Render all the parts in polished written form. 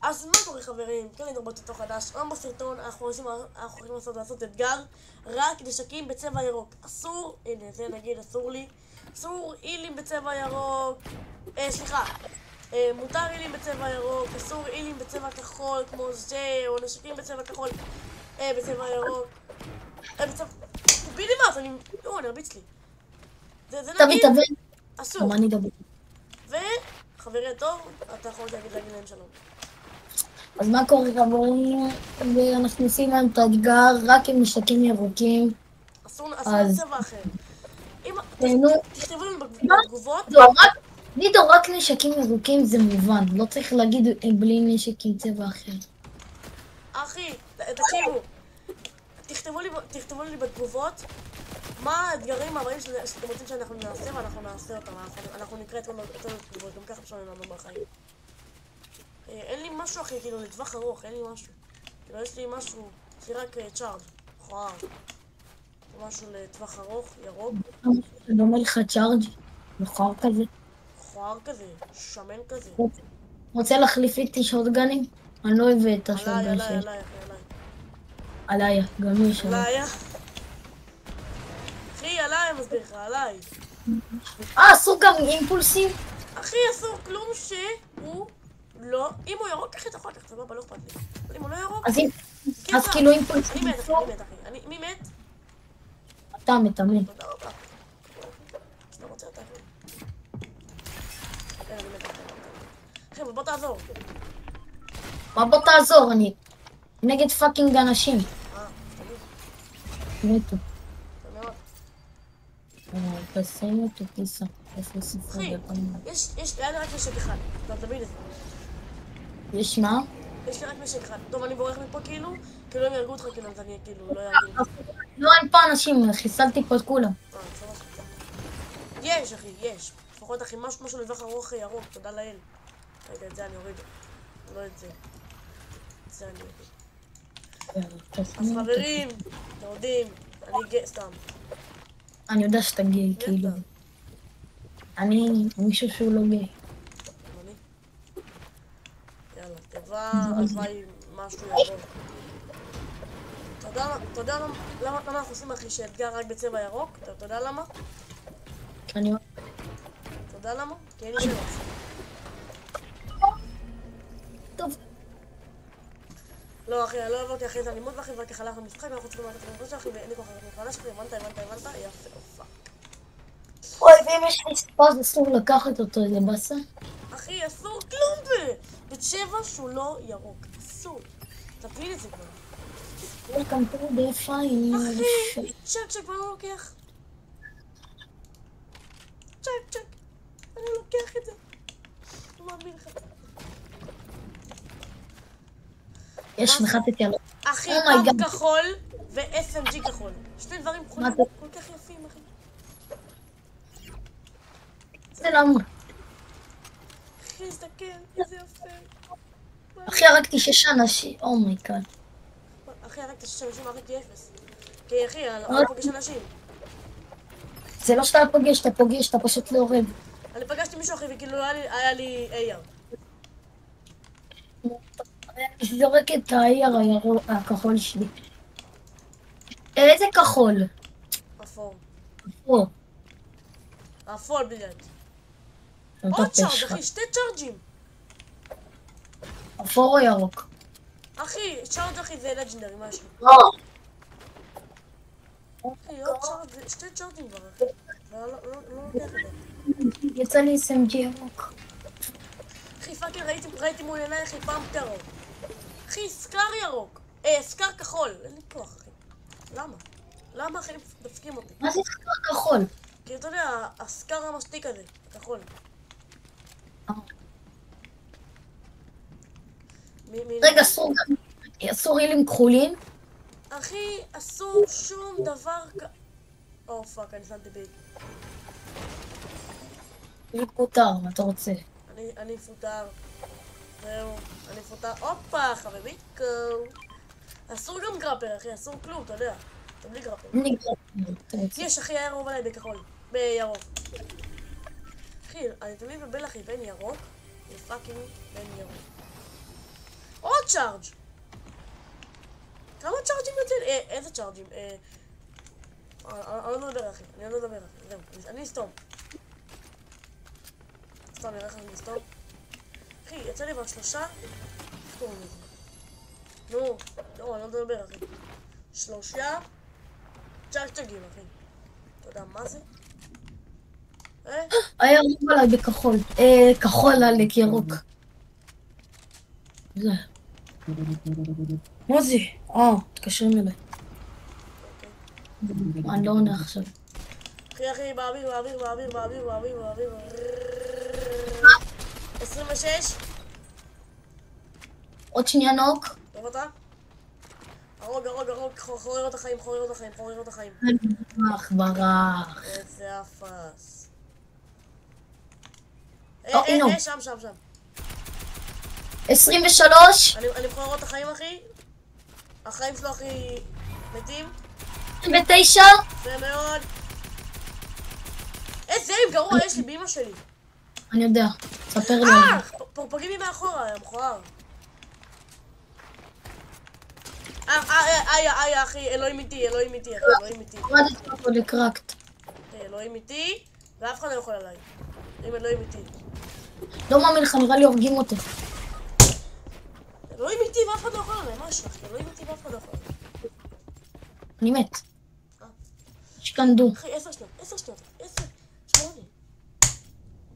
אז מה קורה חברים? כן, נדבר אותו חדש. היום בסרטון אנחנו הולכים לעשות אתגר רק נשקים בצבע ירוק. אסור, הנה זה נגיד אסור לי. אסור אילים בצבע ירוק. סליחה. מותר אילים בצבע ירוק, אסור אילים בצבע כחול כמו זה, או נשקים בצבע כחול בצבע ירוק. בצבע... תביאי לי מה, אני הרביץ לי. זה נגיד... תביא. אסור. גם אני אדבר. וחברי הטוב, אתה יכול להגיד להם שלום. אז מה קורה חברים? ואנחנו עושים להם את האתגר רק עם נשקים ירוקים. אסור צבע אחר. תכתבו לנו בתגובות. לידו, רק נשקים ירוקים זה מובן. לא צריך להגיד בלי נשק עם צבע אחר. אחי, תקשיבו. תכתבו לי בתגובות מה האתגרים הבאים שאתם רוצים שאנחנו נעשה, ואנחנו נעשה אותם. אנחנו נקרא את כל התגובות, גם ככה אפשר לנו בחיים. אין לי משהו אחי, כאילו לטווח ארוך, אין לי משהו. כאילו יש לי משהו, יש לי רק צ'ארג' מכוער. משהו לטווח ארוך, ירוק. זה דומה לך צ'ארג' מכוער כזה. מכוער כזה, שמן כזה. רוצה להחליף איתי שוטגנים? אני לא אוהב את השוטגן עליי, שלי. עליי. גם יש עליי. עליי. אחי, עליי, מסביר לך, עליי. אסור גם אימפולסים? אחי, אסור כלום שהוא לא... אם הוא ירוק, אחי, אתה יכול לקחת, סבבה, לא אכפת לי. אבל אם הוא לא ירוק... אז כאילו אימפולסים... אני מת, אחי. מי מת? אתה מתאמן. תודה רבה. שאתה רוצה אותה, אחי. אני מת, אחי, אבל בוא תעזור. מה בוא תעזור? אני נגד פאקינג אנשים. תגיד. מתו. תשים אותו טיסה. אחי, יש לי רק נשק אחד. טוב, תביא לזה. יש מה? יש לי רק נשק אחד. טוב, אני בורח מפה כאילו הם ירגו אותך כאילו, אז אני כאילו לא ירגו. לא, אין פה אנשים, חיסלתי פה את כולם. יש, אחי, יש. לפחות, אחי, משהו לטווח ארוך ירוק, תודה לאל. רגע, את זה אני אוריד. לא את זה. את זה אני אוריד. אז חברים, אתם יודעים, אני גאה, סתם. אני יודע שאתה גיי, כאילו. אני מישהו שהוא לא גיי. אני? יאללה, תיבה, הלוואי משהו ירוק. אתה יודע למה אנחנו עושים אחי שאתגר רק בצבע ירוק? אתה יודע למה? אני... אתה יודע למה? כי אין לי שלוש. טוב. לא אחי, אני לא עברתי אחרי את הלימוד ואחי וכך הלכנו משחק ואנחנו צריכים ללכת ללימוד שלכם ואין לי כוח ללכת מחדש אחי, הבנת? יפה, פאק. אוי, ואם יש לי ספאז אסור לקחת אותו, זה בסה? אחי, אסור כלום בצבע שהוא לא ירוק, אסור. תביא לי זה כבר. Welcome to the fire. אחי, צ'ק, מה לא לוקח? צ'ק, אני לוקח את זה. לא מאמין לך. יש נחתתי עליו. אחי, פאמפ כחול ו-SMG כחול. שני דברים כחולים כל כך יפים, אחי. זה למה? אחי, תסתכל, איזה יפה. אחי, הרגתי 6 אנשים, אומייגאד. אחי, הרגתי 6 אנשים, הרגתי 0. כי אחי, אני לא פוגש אנשים. זה לא שאתה פוגש, אתה פשוט לא הורג. אני פגשתי מישהו אחי וכאילו היה לי AR. אני זורק את ה-AR הכחול שלי. איזה כחול? אפור. אפור. אפור בלעד. עוד צ'ארג' אחי, 2 צ'ארג'ים. אפור או ירוק? אחי, צ'ארג' אחי זה לג'נדרי, מה יש לי? לא. אחי, עוד צ'ארג', 2 צ'ארג'ים כבר אחי. לא לוקח את זה. יצא לי SMG ירוק. אחי, פאקינג ראיתי מול עיניי אחי פעם ירוק. אחי, סקר ירוק. סקר כחול. אין לי כוח אחי. למה? למה אחי דפקים אותי? מה זה סקר כחול? כי אתה יודע, הסקר המשתיק הזה, כחול. רגע, אסור אילים כחולים? אחי, אסור שום דבר או פאק, אני שמתי בי. לי פוטר, מה אתה רוצה? אני פוטר. זהו, אני פוטר. הופה, חביביקו. אסור גם גרפר, אחי, אסור כלום, אתה יודע. אתה בלי גרפר. יש, אחי, היה רוב עליי בכחול. בירוק. אחי, אני תמיד מבלבל אחי בין ירוק לפאקינג בין ירוק. צ'ארג'? כמה צ'ארג'ים נותן? איזה צ'ארג'ים? אני לא מדבר אחי, אני לא מדבר אחי, זהו, אני אסתום. סתם, נראה איך אני אסתום. אחי, יצא לי כבר 3? איך קוראים לזה? נו, לא, אני לא מדבר אחי. 3 צ'ארג'ים אחי. אתה יודע מה זה? היה רוב עליי בכחול. כחול עלק ירוק. זה. מה זה? תקשרים אליי. אני לא עונה עכשיו. אחי, באוויר. 26. עוד שנייה נוק. טוב אתה? הרוג, חורר את החיים. ברח. איזה אפס. הנה. שם. 23. אני מחורר את החיים אחי. החיים שלו אחי מתים. 29. יפה מאוד. איזה זאב גרוע יש לי באמא שלי. אני יודע. ספר לי. פוגעים לי מאחורה, היה מכוער. אחי, אלוהים איתי, אחי, אלוהים איתי. הורדתי אותו לקרקט. אלוהים איתי, ואף אחד לא יכול עליי. אם אלוהים איתי. לא מאמין לך, נראה לי הורגים אותו. אלוהים איתי ואף אחד לא יכול עליי, מה יש לך? אלוהים איתי ואף אחד לא יכול עליי. אני מת. שקנדו. אחי, 10 שניות, 10, 8,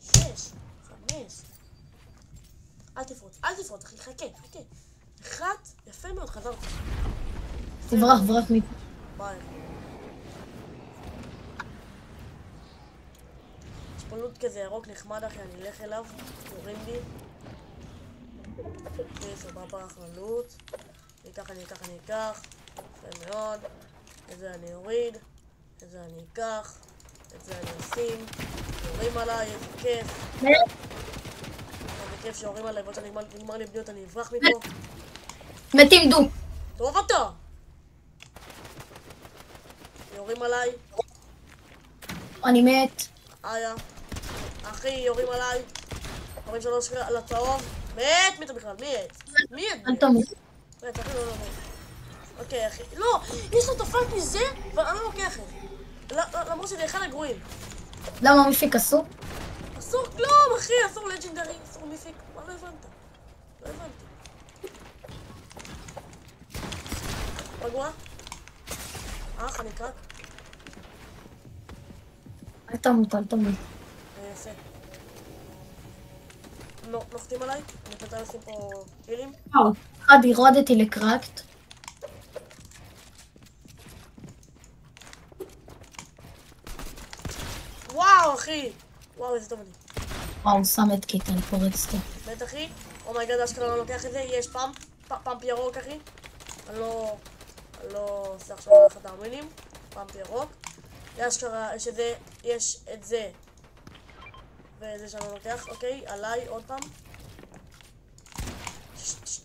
6, 5. אל תפרוץ, אחי, חכה. 1, יפה מאוד, חזרת. תברח מי. ביי. יש פה לוט כזה ירוק נחמד אחי, אני אלך אליו, קוראים לי. סבבה, אחלה לוט. אני אקח. יפה מאוד. את זה אני אוריד. את זה אני אקח. את זה אני אשים. יורים עליי, איזה כיף. איזה כיף שיורים עליי, ועוד שנגמר לי בדיוק, אני אברח מפה. מתים דו. טוב אתה! יורים עליי. אני מת. אחי, יורים עליי. יורים 3 על הצהוב. מת בכלל, מי את? אל תמות. אחי, לא. אוקיי, אחי. לא! יש לו תפלת מזה, ואני לא לוקח את זה. למרות שזה אחד הגרועים. למה מפיק אסור? אסור כלום, אחי! אסור לג'נדרי, אסור מיפיק. מה לא הבנת? לא הבנתי. פגוע? אני קרק. אל תמות. יפה. נוחתים עליי? אני פתח לשים פה הילים. הורדתי לקרקט. וואו, אחי! וואו, איזה טוב אני. שם את קיט, אני פורץ אותו. מת, אחי? אומייגד, אשכרה לא לוקח את זה. יש פאמפ ירוק, אחי. אני לא עושה עכשיו לך את המילים. פאמפ ירוק. אשכרה, יש את זה. וזה שאני לוקח, אוקיי, עליי עוד פעם.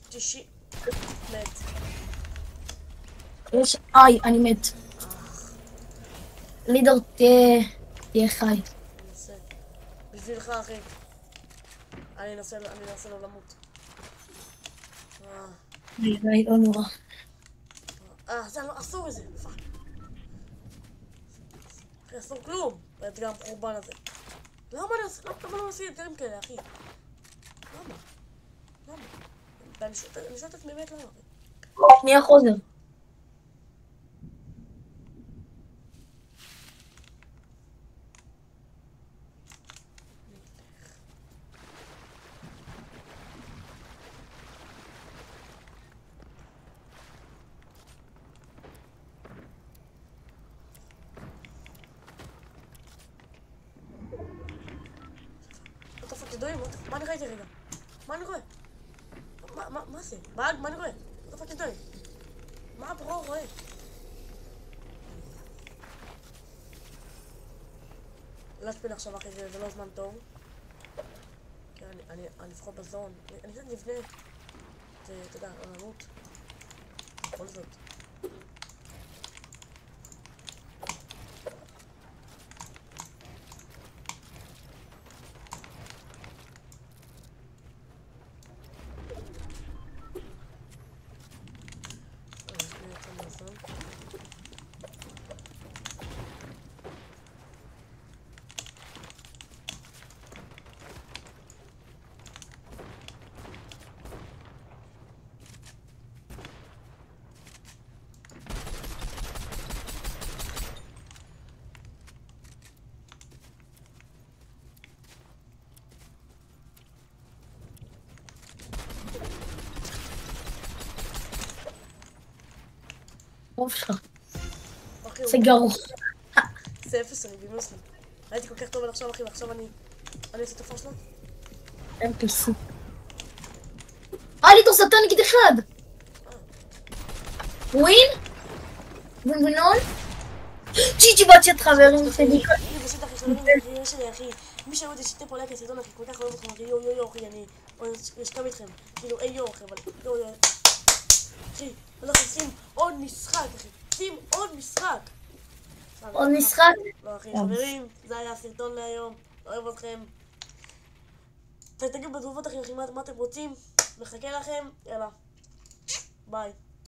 90. מת. אני מת. לידר תהיה חי. בשבילך אחי. אני אנסה לו למות. לא נורא. זה לא, אסור את זה, פאק. אחי, אסור כלום. באתגר החורבן הזה. למה לא עושים אתגרים כאלה, אחי? למה? אני שואלת את עצמי באמת למה. שנייה חוזר. מה אני ראיתי רגע? מה אני רואה? מה זה? מה אני רואה? מה פאק ידוי? מה הברו רואה? לא אשפיל עכשיו אחי, זה לא זמן טוב. כן, אני לפחות בזון. אני קצת נבנה. אתה יודע, לא נמות. בכל זאת. רוב שלך. אחי, זה גרוע. זה 0 אני בימוס לי. הייתי כל כך טוב עד עכשיו, אחי, ועכשיו אני אעשה את הפרש לו. NPC. לי תוספת נגד אחד. ווין? ווינון? ג'י בצ'אט חברים שלי. אני פשוט אחי, חברים שלי, אחי. מי שאוהב אותי שיתף פה לייק לסרטון, אחי, כל כך אוהב אתכם, אחי, יו, אחי, אני אשכב איתכם. כאילו, יו, אחי, אבל יו. אחי, אנחנו עושים עוד משחק, אחי. שים עוד משחק. עוד משחק? לא, אחי, חברים, זה היה הסרטון להיום. אוהב אתכם. תגידו בתגובות, אחי, מה אתם רוצים. מחכה לכם. יאללה. ביי.